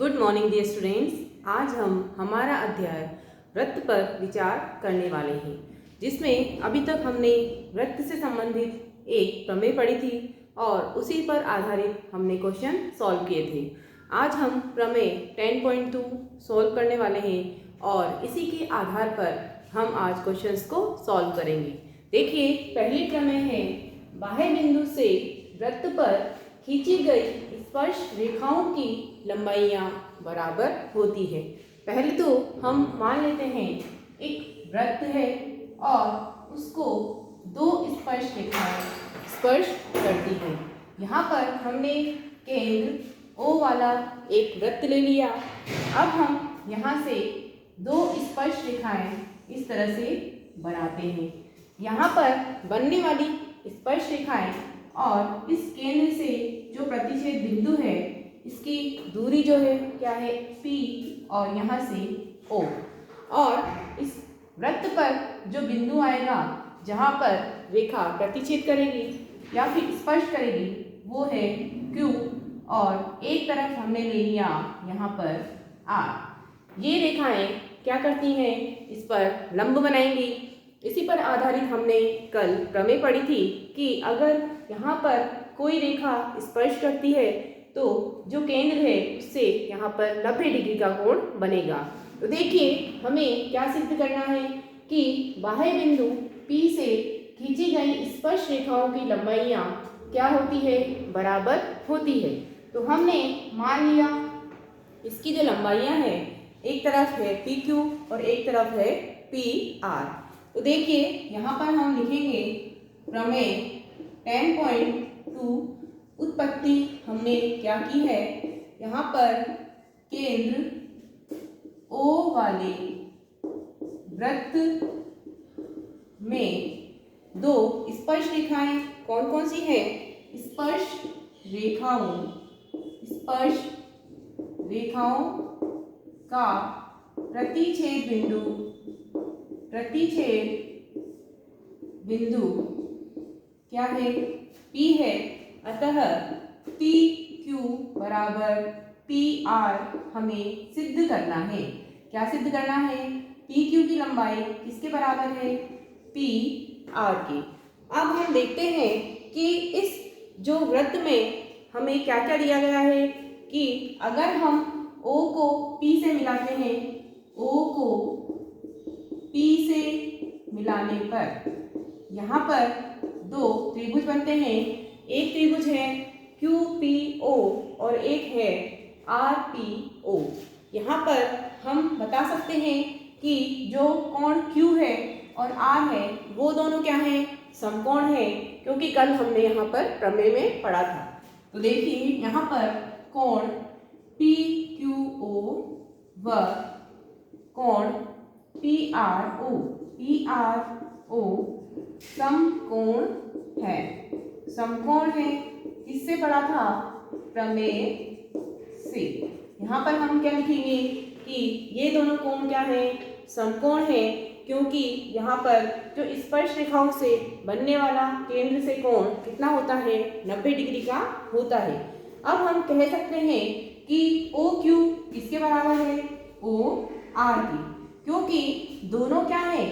Good morning dear students. आज हम हमारा अध्याय वृत्त पर विचार करने वाले हैं, जिसमें अभी तक हमने वृत्त से संबंधित एक प्रमेय पढ़ी थी और उसी पर आधारित हमने क्वेश्चन सॉल्व किए थे। आज हम प्रमेय 10.2 सॉल्व करने वाले हैं और इसी के आधार पर हम आज क्वेश्चंस को सॉल्व करेंगे। देखिए, पहली प्रमेय है, बाह्य बिंदु से वृत्त पर खींची गई स्पर्श रेखाओं की लंबाइयाँ बराबर होती है। पहले तो हम मान लेते हैं एक वृत्त है और उसको दो स्पर्श रेखाएं स्पर्श करती हैं। यहाँ पर हमने केंद्र O वाला एक वृत्त ले लिया। अब हम यहाँ से दो स्पर्श रेखाएं इस तरह से बनाते हैं। यहाँ पर बनने वाली स्पर्श रेखाएं और इस केंद्र से जो प्रतिच्छेद बिंदु है, इसकी दूरी जो है क्या है, P, और यहाँ से O। और इस वृत्त पर जो बिंदु आएगा जहाँ पर रेखा प्रतिच्छेद करेगी या फिर स्पर्श करेगी, वो है Q, और एक तरफ हमने ले लिया यहाँ पर R। ये रेखाएं क्या करती हैं, इस पर लंब बनाएंगी। इसी पर आधारित हमने कल प्रमेय पढ़ी थी कि अगर यहाँ पर कोई रेखा स्पर्श करती है तो जो केंद्र है उससे यहाँ पर 90 डिग्री का कोण बनेगा। तो देखिए, हमें क्या सिद्ध करना है कि बाह्य बिंदु P से खींची गई स्पर्श रेखाओं की लंबाइयाँ क्या होती है, बराबर होती है। तो हमने मान लिया इसकी जो लंबाइयाँ हैं, एक तरफ है PQ और एक तरफ है PR। तो देखिए, यहाँ पर हम लिखेंगे प्रमेय 10.2 उत्पत्ति हमने क्या की है, यहाँ पर केंद्र O वाले वृत्त में दो स्पर्श रेखाएं कौन कौन सी है, स्पर्श रेखाओं का प्रतिच्छेद बिंदु क्या है, P है। अतः PQ बराबर PR हमें सिद्ध करना है। क्या सिद्ध करना है, PQ की लंबाई किसके बराबर है, PR के। अब हम देखते हैं कि इस जो वृत्त में हमें क्या क्या दिया गया है कि अगर हम O को P से मिलाते हैं, O को P से मिलाने पर यहाँ पर दो त्रिभुज बनते हैं। एक त्रिभुज है QPO और एक है RPO। यहाँ पर हम बता सकते हैं कि जो कोण Q है और R है वो दोनों क्या हैं, समकोण है, क्योंकि कल हमने यहाँ पर प्रमेय में पढ़ा था। तो देखिए, यहाँ पर कोण PQO व कोण PRO समकोण है। किससे पढ़ा था, प्रमेय से। यहाँ पर हम क्या लिखेंगे कि ये दोनों कोण क्या है, समकोण है, क्योंकि यहाँ पर जो स्पर्श रेखाओं से बनने वाला केंद्र से कोण कितना होता है, 90 डिग्री का होता है। अब हम कह सकते हैं कि OQ किसके बराबर है, OR की, क्योंकि दोनों क्या है,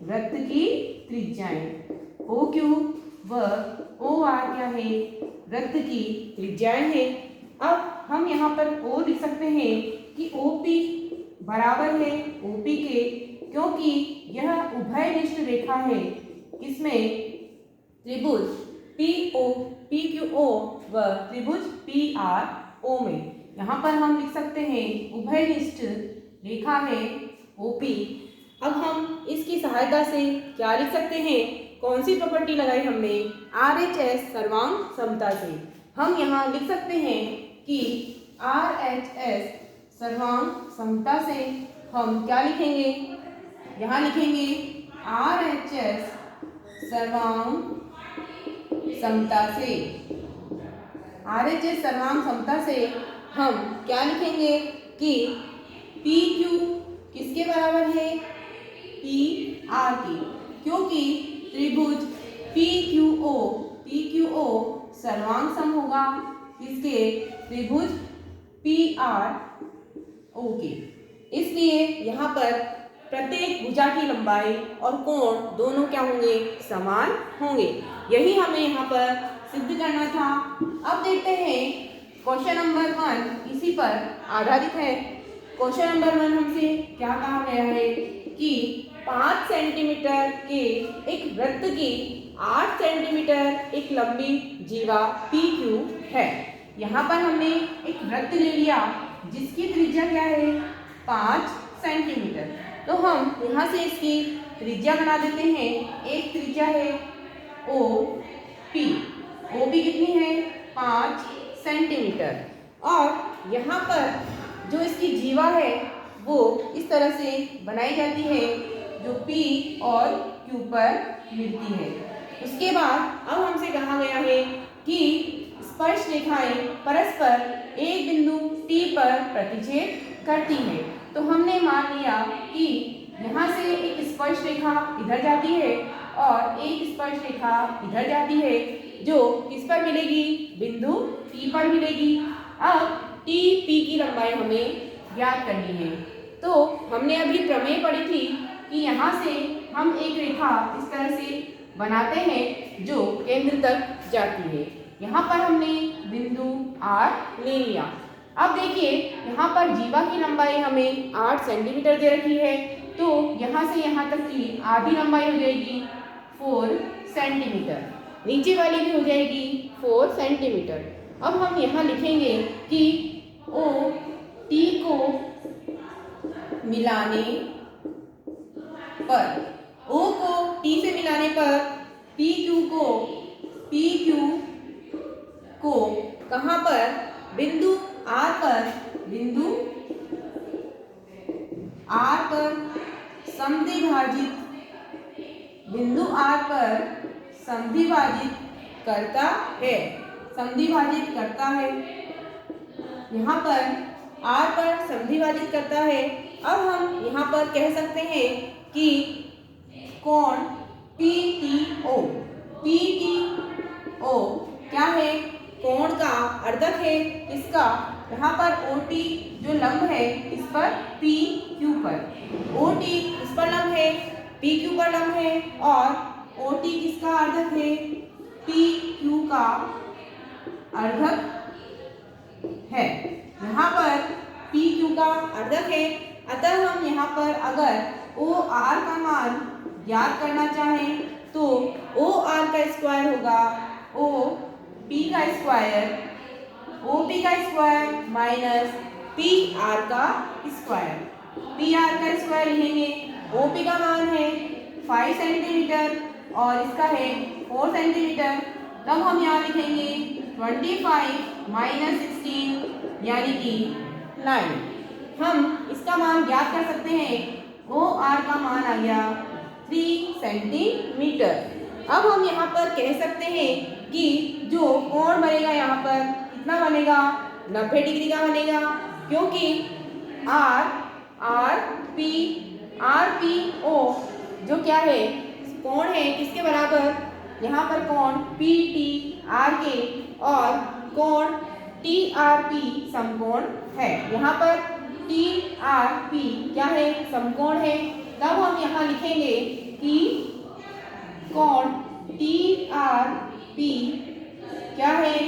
वृत्त की त्रिज्याएं। OQ व OR क्या है, वृत्त की त्रिज्याएं है। अब हम यहाँ पर O लिख सकते हैं कि OP बराबर है OP के, क्योंकि यह उभयनिष्ठ रेखा है, किसमें, त्रिभुज PQO व त्रिभुज PRO में। यहाँ पर हम लिख सकते हैं उभयनिष्ठ रेखा है OP। अब हम इसकी सहायता से क्या लिख सकते हैं, कौन सी प्रॉपर्टी लगाई हमने, RHS सर्वांग समता से। हम यहाँ लिख सकते हैं कि RHS सर्वांग समता से हम क्या लिखेंगे, यहाँ लिखेंगे RHS सर्वांग समता से। RHS सर्वांग समता से हम क्या लिखेंगे कि PQ किसके बराबर है, PR की, क्योंकि त्रिभुज PQO सर्वांग सम होगा किसके, त्रिभुज PRO ओके। इसलिए यहाँ पर प्रत्येक भुजा की लंबाई और कोण दोनों क्या होंगे, समान होंगे। यही हमें यहाँ पर सिद्ध करना था। अब देखते हैं क्वेश्चन नंबर 1 इसी पर आधारित है। क्वेश्चन नंबर 1 हमसे क्या कहा गया है कि 5 सेंटीमीटर के एक वृत्त की 8 सेंटीमीटर एक लंबी जीवा PQ है। यहाँ पर हमने एक वृत्त ले लिया जिसकी त्रिज्या क्या है, 5 सेंटीमीटर। तो हम यहाँ से इसकी त्रिज्या बना देते हैं। एक त्रिज्या है OP। OP कितनी है, 5 सेंटीमीटर। और यहाँ पर जो इसकी जीवा है वो इस तरह से बनाई जाती है जो P और Q पर मिलती है। उसके बाद अब हमसे कहा गया है कि स्पर्श रेखाएं परस्पर एक बिंदु T पर प्रतिच्छेद करती है। तो हमने मान लिया कि यहाँ से एक स्पर्श रेखा इधर जाती है और एक स्पर्श रेखा इधर जाती है जो किस पर मिलेगी, बिंदु T पर मिलेगी। अब TP की लंबाई हमें ज्ञात करनी है। तो हमने अभी प्रमेय पढ़ी थी कि यहाँ से हम एक रेखा इस तरह से बनाते हैं जो केंद्र तक जाती है। यहाँ पर हमने बिंदु R ले लिया। अब देखिए यहाँ पर जीवा की लंबाई हमें 8 सेंटीमीटर दे रखी है। तो यहाँ से यहाँ तक की आधी लंबाई हो जाएगी 4 सेंटीमीटर, नीचे वाली भी हो जाएगी 4 सेंटीमीटर। अब हम यहाँ लिखेंगे कि OT को मिलाने पर, O को T से मिलाने पर PQ को कहाँ पर, बिंदु R पर, बिंदु R पर समद्विभाजित, बिंदु R पर समद्विभाजित करता है, समद्विभाजित करता है। यहाँ पर R पर समद्विभाजित करता है। अब हम यहाँ पर कह सकते हैं कि कोण PTO क्या है, कोण का अर्धक है। इसका यहाँ पर OT जो लंब है इस पर PQ पर, OT इस पर लंब है, PQ पर लंब है और OT किसका अर्धक है, PQ का अर्धक है। यहाँ पर PQ का अर्धक है। अतः हम यहाँ पर अगर OR का मान ज्ञात करना चाहें तो OR का स्क्वायर होगा OP का स्क्वायर, OP का स्क्वायर माइनस PR का स्क्वायर। PR का स्क्वायर लिखेंगे, OP का मान है 5 सेंटीमीटर और इसका है 4 सेंटीमीटर। तब हम यहाँ लिखेंगे 25 माइनस 16 यानी कि 9। हम इसका मान ज्ञात कर सकते हैं। OR का मान आ गया 3 सेंटीमीटर। अब हम यहाँ पर कह सकते हैं कि जो कोण बनेगा यहाँ पर कितना बनेगा, 90 डिग्री का बनेगा, क्योंकि RPO जो क्या है, कोण है किसके बराबर, यहाँ पर कोण PTR के और कोण TRP समकोण है। यहाँ पर TRP क्या है, समकोण है। तब हम यहाँ लिखेंगे कि कोण TRP क्या है,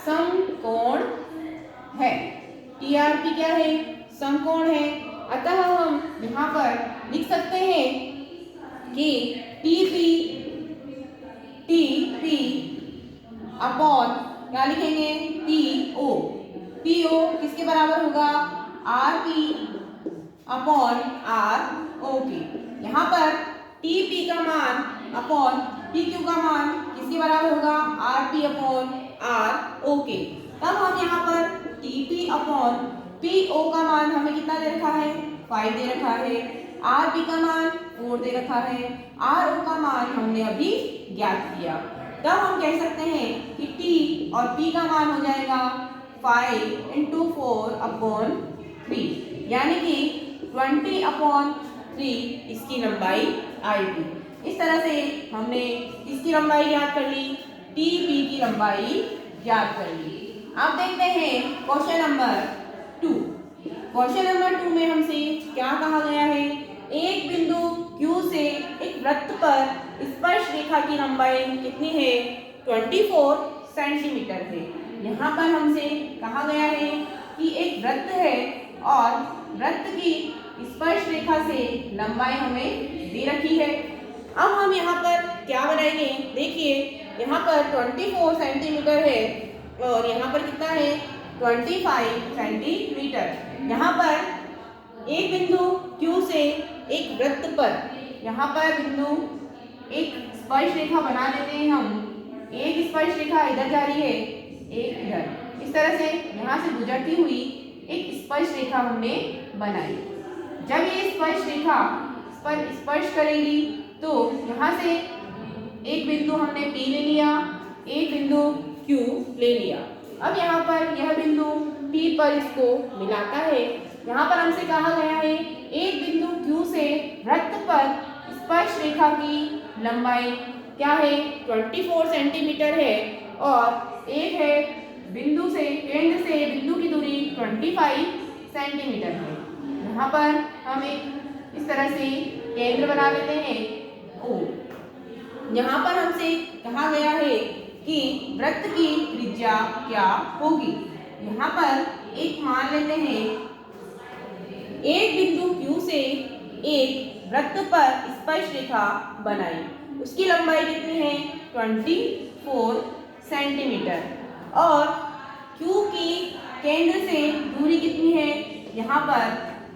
समकोण है। TRP क्या है, समकोण है। अतः हम यहाँ पर लिख सकते हैं कि TP अपॉन क्या लिखेंगे, PO किसके बराबर होगा, RP अपॉन ROP। यहाँ पर TP का मान अपॉन PQ का मान किसके बराबर होगा, RP अपॉन ROK। तब हम यहाँ पर TP अपॉन PO का मान हमें कितना दे रखा है, 5 दे रखा है। RP का मान 4 दे रखा है। RO का मान हमने अभी ज्ञात किया। तब हम कह सकते हैं कि T और P का मान हो जाएगा 5 × 4 अपॉन 3 यानी कि 20 अपॉन 3 इसकी लंबाई आएगी। इस तरह से हमने इसकी लंबाई ज्ञात कर ली, TP की लंबाई ज्ञात कर ली। अब देखते हैं क्वेश्चन नंबर 2। क्वेश्चन नंबर 2 में हमसे क्या कहा गया है, एक बिंदु Q से एक वृत्त पर स्पर्श रेखा की लंबाई कितनी है, 24 सेंटीमीटर है। यहाँ पर हमसे कहा गया है कि एक वृत्त है और वृत्त की स्पर्श रेखा से लंबाई हमें दे रखी है। अब हम यहाँ पर क्या बनाएंगे, देखिए यहाँ पर 24 सेंटीमीटर है और यहाँ पर कितना है, 25 सेंटीमीटर। यहाँ पर एक बिंदु Q से एक वृत्त पर, यहाँ पर बिंदु एक स्पर्श रेखा बना देते हैं हम। एक स्पर्श रेखा इधर जा रही है, एक इधर, इस तरह से यहाँ से गुजरती हुई एक स्पर्श रेखा हमने बनाई। जब ये स्पर्श रेखा इस पर स्पर्श करेगी तो यहाँ से एक बिंदु हमने P ले लिया, एक बिंदु Q ले लिया। अब यहाँ पर यह बिंदु P पर इसको मिलाता है। यहाँ पर हमसे कहा गया है एक बिंदु Q से वृत्त पर स्पर्श रेखा की लंबाई क्या है, 24 सेंटीमीटर है और एक है बिंदु से, केंद्र से बिंदु की दूरी 25 सेंटीमीटर है। यहाँ पर हम एक इस तरह से केंद्र बना लेते हैं O। यहाँ पर हमसे कहा गया है कि वृत्त की त्रिज्या क्या होगी। यहाँ पर एक मान लेते हैं, एक बिंदु Q से एक वृत्त पर स्पर्श रेखा बनाई, उसकी लंबाई कितनी है, 24 सेंटीमीटर और Q की केंद्र से दूरी कितनी है, यहाँ पर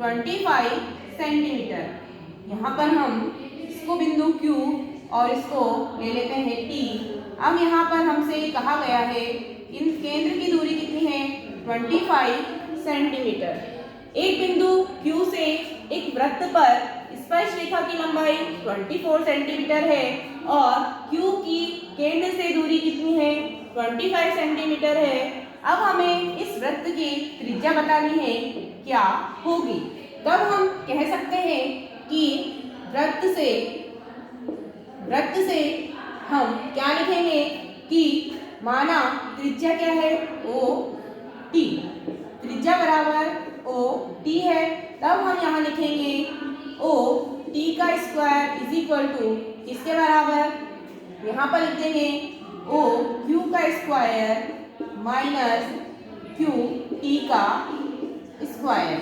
25 सेंटीमीटर। यहाँ पर हम इसको बिंदु Q और इसको ले लेते हैं T। अब यहाँ पर हमसे कहा गया है इन केंद्र की दूरी कितनी है, 25 सेंटीमीटर। एक बिंदु Q से एक वृत्त पर स्पर्श रेखा की लंबाई 24 सेंटीमीटर है और Q की केंद्र से दूरी कितनी है, 25 सेंटीमीटर है। अब हमें इस वृत्त की त्रिज्या बतानी है, क्या होगी। तब हम कह सकते हैं कि वृत्त से हम क्या लिखेंगे कि माना त्रिज्या क्या है, OT, त्रिज्या बराबर OT है। तब हम यहाँ लिखेंगे OT का स्क्वायर इज इक्वल टू किसके बराबर, यहाँ पर लिख देंगे OQ का स्क्वायर माइनस QT का स्क्वायर।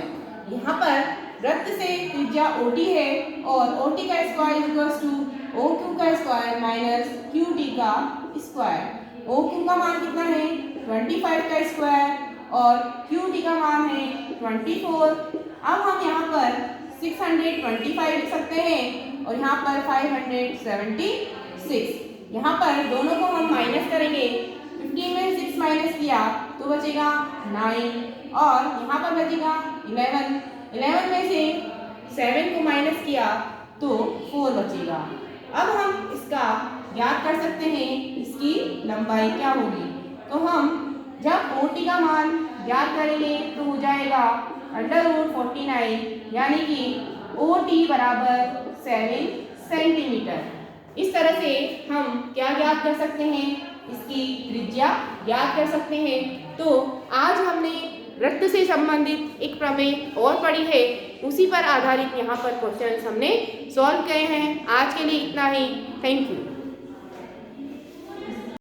यहाँ पर वृत्त से त्रिज्या OT है और OT का स्क्वायर इक्वल्स टू OQ का स्क्वायर माइनस QT का स्क्वायर। OQ का मान कितना है, 25 का स्क्वायर और QT का मान है 24। अब हम यहाँ पर 625 लिख सकते हैं और यहाँ पर 576। यहाँ पर दोनों को हम माइनस करेंगे, 15 में 6 माइनस किया तो बचेगा 9 और यहाँ पर बचेगा 11 में से 7 को माइनस किया तो 4 बचेगा। अब हम इसका ज्ञात कर सकते हैं इसकी लंबाई क्या होगी। तो हम जब OT का मान ज्ञात करेंगे तो हो जाएगा √49, यानी कि OT बराबर 7 सेंटीमीटर। इस तरह से हम क्या ज्ञात कर सकते हैं, इसकी त्रिज्या ज्ञात कर सकते हैं। तो आज हमने वृत्त से संबंधित एक प्रमेय और पढ़ी है, उसी पर आधारित यहाँ पर क्वेश्चन हमने सॉल्व किए हैं। आज के लिए इतना ही, थैंक यू।